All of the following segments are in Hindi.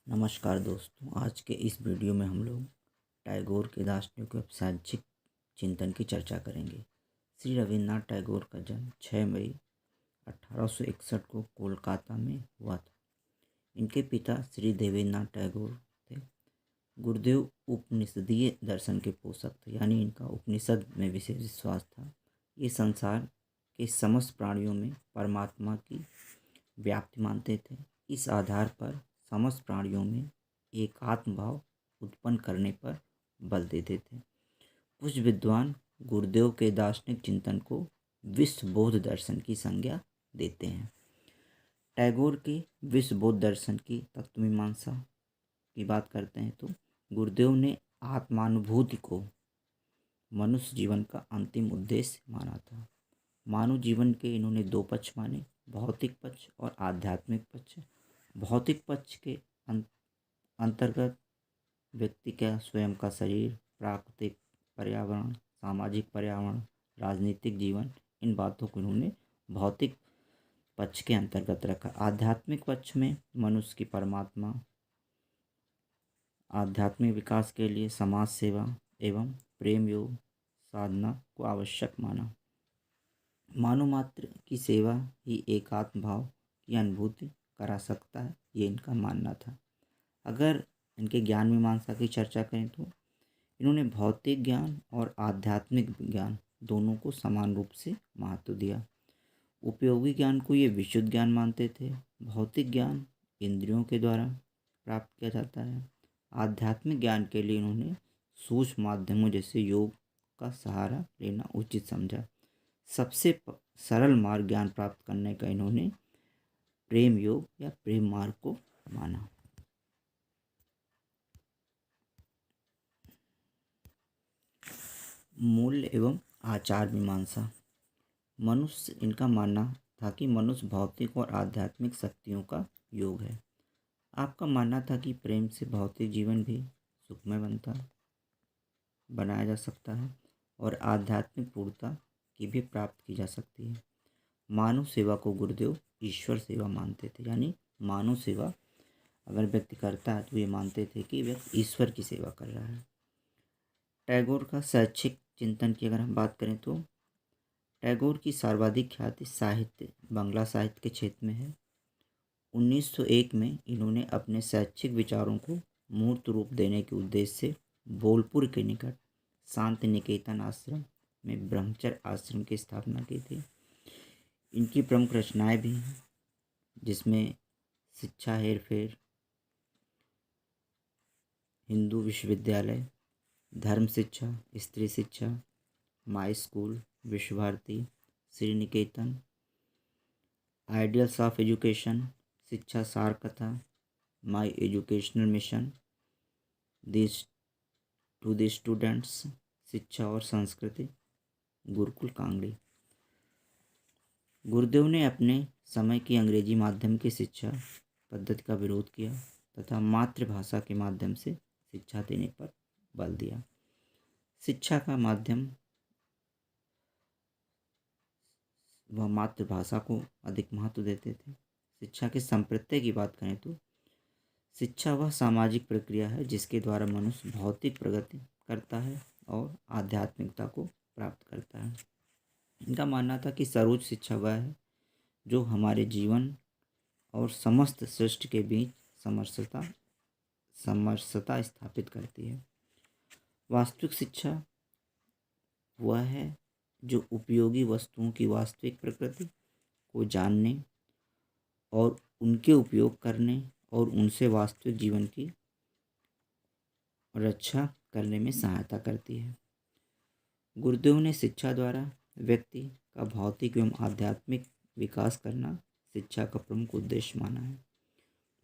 नमस्कार दोस्तों, आज के इस वीडियो में हम लोग टैगोर के दार्शनिक व शैक्षिक चिंतन की चर्चा करेंगे। श्री रविन्द्रनाथ टैगोर का जन्म 6 मई 1861 को कोलकाता में हुआ था। इनके पिता श्री देवेंद्रनाथ टैगोर थे। गुरुदेव उपनिषदीय दर्शन के पोषक थे, यानी इनका उपनिषद में विशेष विश्वास था। ये संसार के समस्त प्राणियों में परमात्मा की व्याप्ति मानते थे। इस आधार पर समस्त प्राणियों में एकात्म भाव उत्पन्न करने पर बल देते थे। कुछ विद्वान गुरुदेव के दार्शनिक चिंतन को विश्व बौद्ध दर्शन की संज्ञा देते हैं। टैगोर के विश्व बौद्ध दर्शन की तत्वमीमांसा की बात करते हैं तो गुरुदेव ने आत्मानुभूति को मनुष्य जीवन का अंतिम उद्देश्य माना था। मानव जीवन के इन्होंने दो पक्ष माने, भौतिक पक्ष और आध्यात्मिक पक्ष। भौतिक पक्ष के अंतर्गत व्यक्ति का स्वयं का शरीर, प्राकृतिक पर्यावरण, सामाजिक पर्यावरण, राजनीतिक जीवन, इन बातों को इन्होंने भौतिक पक्ष के अंतर्गत रखा। आध्यात्मिक पक्ष में मनुष्य की परमात्मा, आध्यात्मिक विकास के लिए समाज सेवा एवं प्रेम योग साधना को आवश्यक माना। मानव मात्र की सेवा ही एकात्म भाव की अनुभूति करा सकता है, ये इनका मानना था। अगर इनके ज्ञान मीमांसा की चर्चा करें तो इन्होंने भौतिक ज्ञान और आध्यात्मिक ज्ञान दोनों को समान रूप से महत्व दिया। उपयोगी ज्ञान को ये विशुद्ध ज्ञान मानते थे। भौतिक ज्ञान इंद्रियों के द्वारा प्राप्त किया जाता है। आध्यात्मिक ज्ञान के लिए इन्होंने सूक्ष्म माध्यमों जैसे योग का सहारा लेना उचित समझा। सबसे सरल मार्ग ज्ञान प्राप्त करने का इन्होंने प्रेम योग या प्रेम मार्ग को माना। मूल्य एवं आचार मीमांसा। मनुष्य, इनका मानना था कि मनुष्य भौतिक और आध्यात्मिक शक्तियों का योग है। आपका मानना था कि प्रेम से भौतिक जीवन भी सुखमय बनाया जा सकता है और आध्यात्मिक पूर्णता की भी प्राप्त की जा सकती है। मानव सेवा को गुरुदेव ईश्वर सेवा मानते थे, यानी मानव सेवा अगर व्यक्ति करता है तो ये मानते थे कि व्यक्ति ईश्वर की सेवा कर रहा है। टैगोर का शैक्षिक चिंतन की अगर हम बात करें तो टैगोर की सर्वाधिक ख्याति साहित्य, बांग्ला साहित्य के क्षेत्र में है। 1901 में इन्होंने अपने शैक्षिक विचारों को मूर्त रूप देने के उद्देश्य से बोलपुर के निकट शांति निकेतन आश्रम में ब्रह्मचर्य आश्रम की स्थापना की थी। इनकी प्रमुख रचनाएं भी हैं, जिसमें शिक्षा हेरफेर, हिंदू विश्वविद्यालय, धर्म शिक्षा, स्त्री शिक्षा, my school, Visva Bharati, Sriniketan, ideals of education, शिक्षा सार कथा, my educational mission, this to the students, शिक्षा और संस्कृति, गुरुकुल कांगड़ी। गुरुदेव ने अपने समय की अंग्रेजी माध्यम की शिक्षा पद्धति का विरोध किया तथा मातृभाषा के माध्यम से शिक्षा देने पर बल दिया। शिक्षा का माध्यम वह मातृभाषा को अधिक महत्व देते थे। शिक्षा के संप्रत्यय की बात करें तो शिक्षा वह सामाजिक प्रक्रिया है जिसके द्वारा मनुष्य भौतिक प्रगति करता है और आध्यात्मिकता को प्राप्त करता है। इनका मानना था कि सर्वोच्च शिक्षा वह है जो हमारे जीवन और समस्त सृष्टि के बीच समरसता स्थापित करती है। वास्तविक शिक्षा वह है जो उपयोगी वस्तुओं की वास्तविक प्रकृति को जानने और उनके उपयोग करने और उनसे वास्तविक जीवन की रक्षा करने में सहायता करती है। गुरुदेव ने शिक्षा द्वारा व्यक्ति का भौतिक एवं आध्यात्मिक विकास करना शिक्षा का प्रमुख उद्देश्य माना है।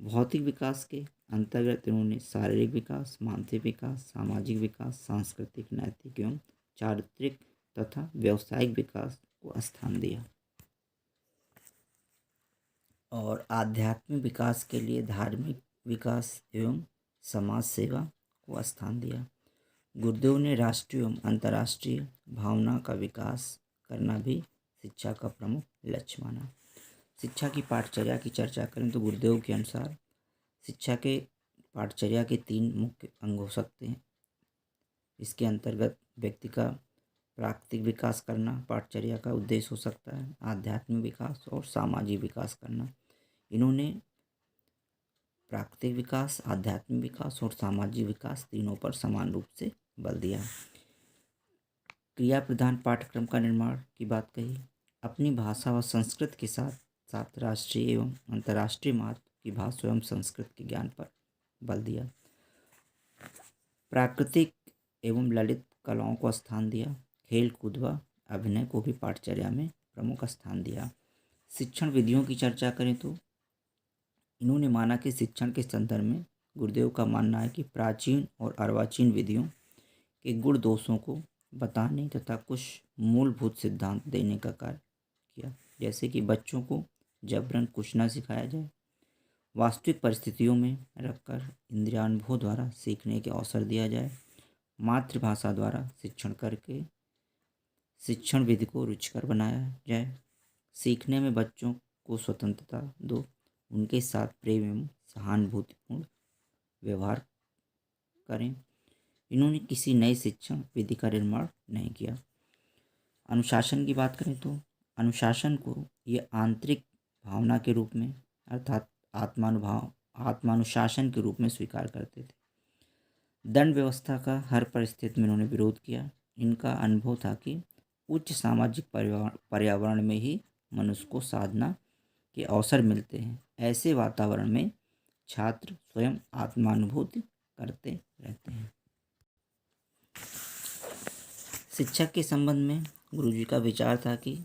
भौतिक विकास के अंतर्गत इन्होंने शारीरिक विकास, मानसिक विकास, सामाजिक विकास, सांस्कृतिक, नैतिक एवं चारित्रिक तथा व्यावसायिक विकास को स्थान दिया और आध्यात्मिक विकास के लिए धार्मिक विकास एवं समाज सेवा को स्थान दिया। गुरुदेव ने राष्ट्रीय एवं अंतर्राष्ट्रीय भावना का विकास करना भी शिक्षा का प्रमुख लक्ष्य माना। शिक्षा की पाठचर्या की चर्चा करें तो गुरुदेव के अनुसार शिक्षा के पाठचर्या के 3 मुख्य अंग हो सकते हैं। इसके अंतर्गत व्यक्ति का प्राकृतिक विकास करना पाठचर्या का उद्देश्य हो सकता है, आध्यात्मिक विकास और सामाजिक विकास करना। इन्होंने प्राकृतिक विकास, आध्यात्मिक विकास और सामाजिक विकास तीनों पर समान रूप से बल दिया। क्रिया प्रधान पाठ्यक्रम का निर्माण की बात कही। अपनी भाषा व संस्कृत के साथ साथ राष्ट्रीय एवं अंतर्राष्ट्रीय महत्व की भाषा एवं संस्कृत के ज्ञान पर बल दिया। प्राकृतिक एवं ललित कलाओं को स्थान दिया। खेल कूद व अभिनय को भी पाठचर्या में प्रमुख स्थान दिया। शिक्षण विधियों की चर्चा करें तो इन्होंने माना कि शिक्षण के संदर्भ में गुरुदेव का मानना है कि प्राचीन और अर्वाचीन विधियों के गुण दोषों को बताने तथा कुछ मूलभूत सिद्धांत देने का कार्य किया, जैसे कि बच्चों को जबरन कुछ न सिखाया जाए, वास्तविक परिस्थितियों में रखकर इंद्रियानुभव द्वारा सीखने के अवसर दिया जाए, मातृभाषा द्वारा शिक्षण करके शिक्षण विधि को रुचिकर बनाया जाए, सीखने में बच्चों को स्वतंत्रता दो, उनके साथ प्रेम एवं सहानुभूतिपूर्ण व्यवहार करें। इन्होंने किसी नई शिक्षण विधि का निर्माण नहीं किया। अनुशासन की बात करें तो अनुशासन को ये आंतरिक भावना के रूप में अर्थात आत्मानुशासन के रूप में स्वीकार करते थे। दंड व्यवस्था का हर परिस्थिति में इन्होंने विरोध किया। इनका अनुभव था कि उच्च सामाजिक पर्यावरण में ही मनुष्य को साधना के अवसर मिलते हैं। ऐसे वातावरण में छात्र स्वयं आत्मानुभूति करते रहते हैं। शिक्षक के संबंध में गुरुजी का विचार था कि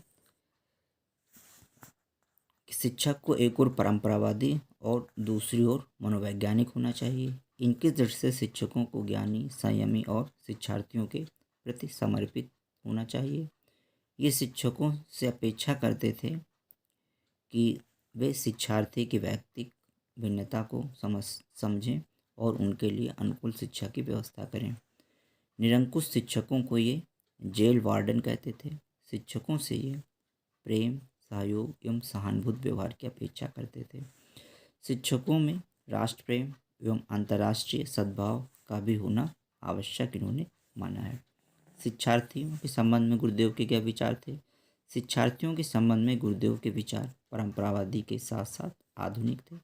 शिक्षक को एक ओर परंपरावादी और दूसरी ओर मनोवैज्ञानिक होना चाहिए। इनकी दृष्टि से शिक्षकों को ज्ञानी, संयमी और शिक्षार्थियों के प्रति समर्पित होना चाहिए। ये शिक्षकों से अपेक्षा करते थे कि वे शिक्षार्थी की व्यक्तिगत भिन्नता को समझें और उनके लिए अनुकूल शिक्षा की व्यवस्था करें। निरंकुश शिक्षकों को ये जेल वार्डन कहते थे। शिक्षकों से ये प्रेम, सहयोग एवं सहानुभूति व्यवहार की अपेक्षा करते थे। शिक्षकों में राष्ट्र प्रेम एवं अंतर्राष्ट्रीय सद्भाव का भी होना आवश्यक इन्होंने माना है। शिक्षार्थियों के संबंध में गुरुदेव के क्या विचार थे? शिक्षार्थियों के संबंध में गुरुदेव के विचार परंपरावादी के साथ साथ आधुनिक थे।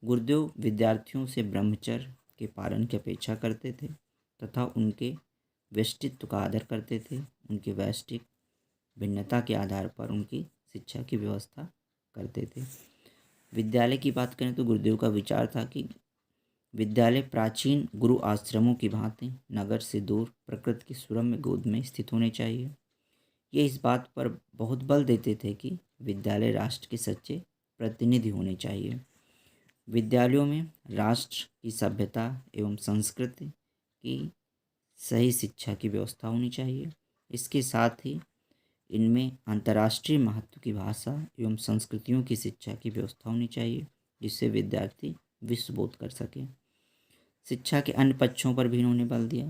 गुरुदेव विद्यार्थियों से ब्रह्मचर्य के पालन की अपेक्षा करते थे तथा उनके व्यक्तित्व का आदर करते थे। उनके वैश्विक भिन्नता के आधार पर उनकी शिक्षा की व्यवस्था करते थे। विद्यालय की बात करें तो गुरुदेव का विचार था कि विद्यालय प्राचीन गुरु आश्रमों की भांति नगर से दूर प्रकृति की सुरम्य गोद में स्थित होने चाहिए। ये इस बात पर बहुत बल देते थे कि विद्यालय राष्ट्र के सच्चे प्रतिनिधि होने चाहिए। विद्यालयों में राष्ट्र की सभ्यता एवं संस्कृति की सही शिक्षा की व्यवस्था होनी चाहिए। इसके साथ ही इनमें अंतर्राष्ट्रीय महत्व की भाषा एवं संस्कृतियों की शिक्षा की व्यवस्था होनी चाहिए, जिससे विद्यार्थी विश्वबोध कर सकें। शिक्षा के अन्य पक्षों पर भी इन्होंने बल दिया,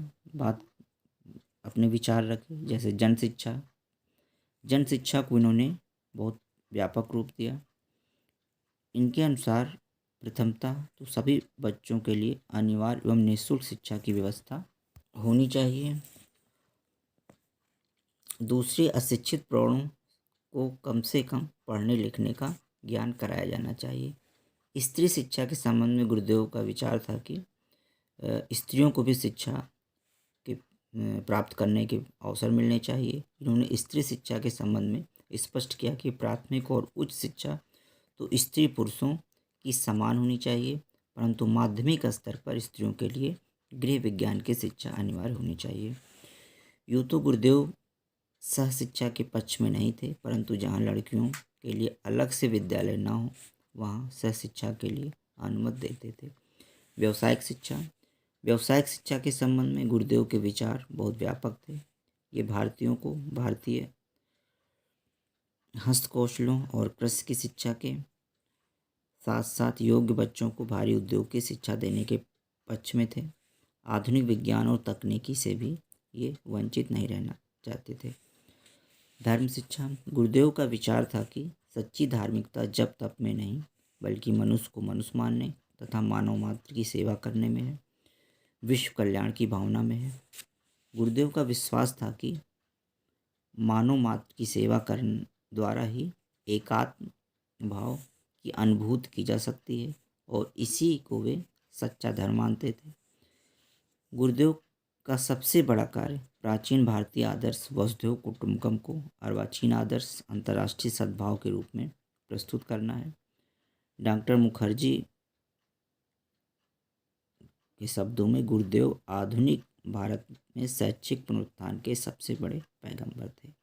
अपने विचार रखे, जैसे जन शिक्षा। जन शिक्षा को इन्होंने बहुत व्यापक रूप दिया। इनके अनुसार प्रथमतः तो सभी बच्चों के लिए अनिवार्य एवं निःशुल्क शिक्षा की व्यवस्था होनी चाहिए। दूसरे, अशिक्षित प्रौढ़ों को कम से कम पढ़ने लिखने का ज्ञान कराया जाना चाहिए। स्त्री शिक्षा के संबंध में गुरुदेव का विचार था कि स्त्रियों को भी शिक्षा के प्राप्त करने के अवसर मिलने चाहिए। इन्होंने स्त्री शिक्षा के संबंध में स्पष्ट किया कि प्राथमिक और उच्च शिक्षा तो स्त्री पुरुषों की समान होनी चाहिए, परंतु माध्यमिक स्तर पर स्त्रियों के लिए गृह विज्ञान की शिक्षा अनिवार्य होनी चाहिए। यूँ तो गुरुदेव सह शिक्षा के पक्ष में नहीं थे, परंतु जहाँ लड़कियों के लिए अलग से विद्यालय न हो वहाँ सह शिक्षा के लिए अनुमति देते थे। व्यावसायिक शिक्षा के संबंध में गुरुदेव के विचार बहुत व्यापक थे। ये भारतीयों को भारतीय हस्तकौशलों और कृषि की शिक्षा के साथ साथ योग्य बच्चों को भारी उद्योग की शिक्षा देने के पक्ष में थे। आधुनिक विज्ञान और तकनीकी से भी ये वंचित नहीं रहना चाहते थे। धर्म शिक्षा, गुरुदेव का विचार था कि सच्ची धार्मिकता जब तप में नहीं बल्कि मनुष्य को मनुष्य मानने तथा मानव मात्र की सेवा करने में है, विश्व कल्याण की भावना में है। गुरुदेव का विश्वास था कि मानव मात्र की सेवा करने द्वारा ही एकात्म भाव की अनुभूति की जा सकती है और इसी को वे सच्चा धर्म मानते थे। गुरुदेव का सबसे बड़ा कार्य प्राचीन भारतीय आदर्श वसुधैव कुटुंबकम को अर्वाचीन आदर्श अंतर्राष्ट्रीय सद्भाव के रूप में प्रस्तुत करना है। डॉक्टर मुखर्जी के शब्दों में गुरुदेव आधुनिक भारत में शैक्षिक पुनरुत्थान के सबसे बड़े पैगंबर थे।